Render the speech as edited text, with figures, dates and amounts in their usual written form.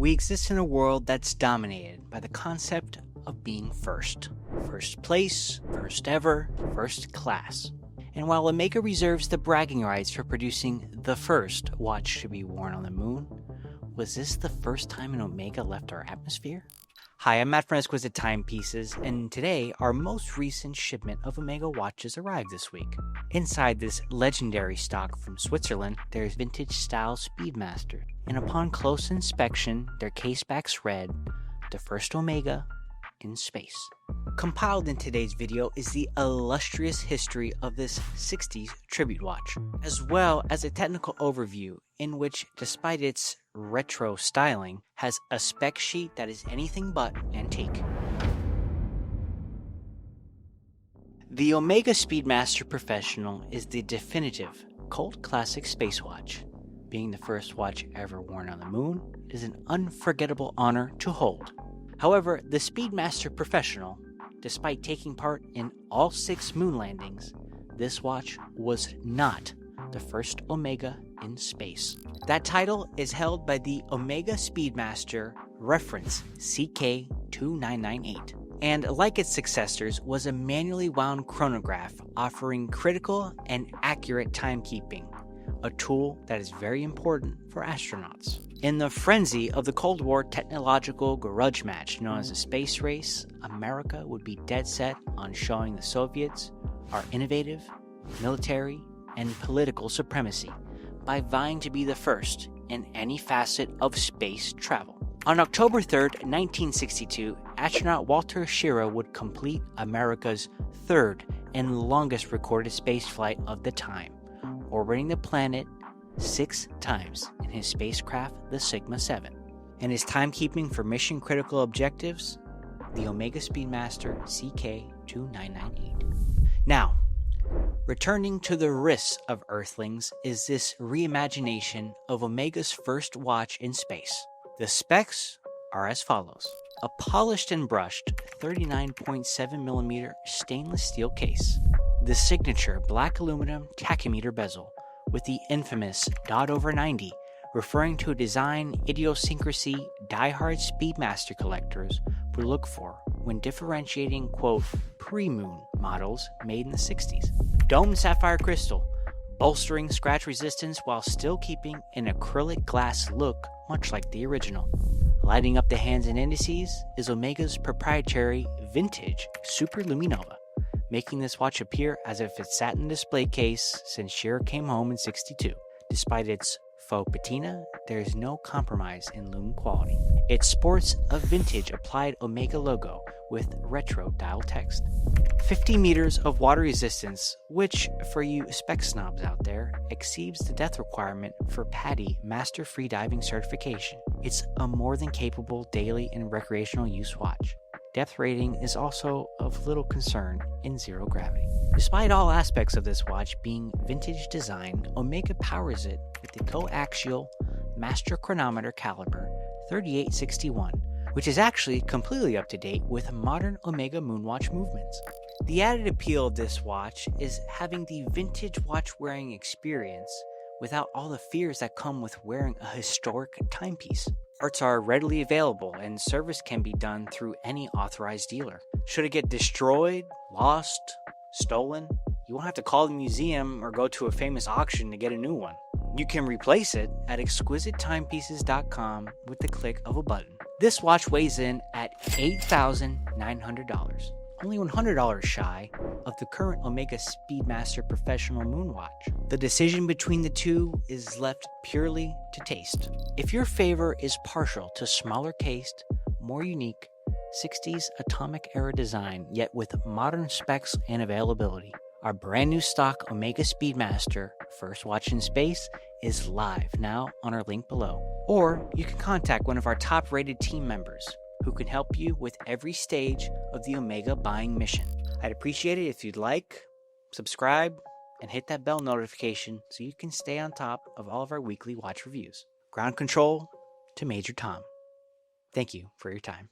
We exist in a world that's dominated by the concept of being first. First place, first ever, first class. And while Omega reserves the bragging rights for producing the first watch to be worn on the moon, was this the first time an Omega left our atmosphere? Hi, I'm Matt from Exquisite Timepieces, and today our most recent shipment of Omega watches arrived this week. Inside this legendary stock from Switzerland, there's vintage style Speedmaster, and upon close inspection, their casebacks read, "The first Omega in space." Compiled in today's video is the illustrious history of this 60s tribute watch, as well as a technical overview in which, despite its retro styling, has a spec sheet that is anything but antique. The Omega Speedmaster Professional is the definitive cult classic space watch. Being the first watch ever worn on the moon is an unforgettable honor to hold. However, the Speedmaster Professional, despite taking part in all 6 moon landings, this watch was not the first Omega in space. That title is held by the Omega Speedmaster reference CK2998, and like its successors, was a manually wound chronograph offering critical and accurate timekeeping, a tool that is very important for astronauts. In the frenzy of the Cold War technological grudge match known as the space race, America would be dead set on showing the Soviets our innovative, military, and political supremacy by vying to be the first in any facet of space travel. On October 3rd, 1962, astronaut Wally Schirra would complete America's third and longest recorded spaceflight of the time, orbiting the planet 6 times in his spacecraft, the Sigma 7. And his timekeeping for mission-critical objectives, the Omega Speedmaster CK2998. Now, returning to the risks of Earthlings is this reimagination of Omega's first watch in space. The specs are as follows. A polished and brushed 39.7mm stainless steel case. The signature black aluminum tachymeter bezel with the infamous .over90, referring to a design idiosyncrasy diehard Speedmaster collectors would look for when differentiating, quote, pre-moon models made in the 60s. Domed sapphire crystal, bolstering scratch resistance while still keeping an acrylic glass look much like the original. Lighting up the hands and indices is Omega's proprietary vintage Super Luminova, making this watch appear as if it sat in a display case since Schirra came home in '62. Despite its faux patina, there is no compromise in lume quality. It sports a vintage applied Omega logo with retro dial text. 50 meters of water resistance, which, for you spec snobs out there, exceeds the depth requirement for PADI Master Freediving certification. It's a more than capable daily and recreational use watch. Depth rating is also of little concern in zero gravity. Despite all aspects of this watch being vintage design, Omega powers it with the coaxial master chronometer caliber 3861, which is actually completely up to date with modern Omega Moonwatch movements. The added appeal of this watch is having the vintage watch wearing experience without all the fears that come with wearing a historic timepiece. Parts are readily available and service can be done through any authorized dealer. Should it get destroyed, lost, stolen, you won't have to call the museum or go to a famous auction to get a new one. You can replace it at exquisitettimepieces.com with the click of a button. This watch weighs in at $8,900, only $100 shy of the current Omega Speedmaster Professional Moonwatch. The decision between the two is left purely to taste. If your favor is partial to smaller cased, more unique, 60s atomic era design, yet with modern specs and availability, our brand new stock Omega Speedmaster first watch in space is live now on our link below. Or you can contact one of our top rated team members who can help you with every stage of the Omega buying mission. I'd appreciate it if you'd like, subscribe, and hit that bell notification so you can stay on top of all of our weekly watch reviews. Ground control to Major Tom. Thank you for your time.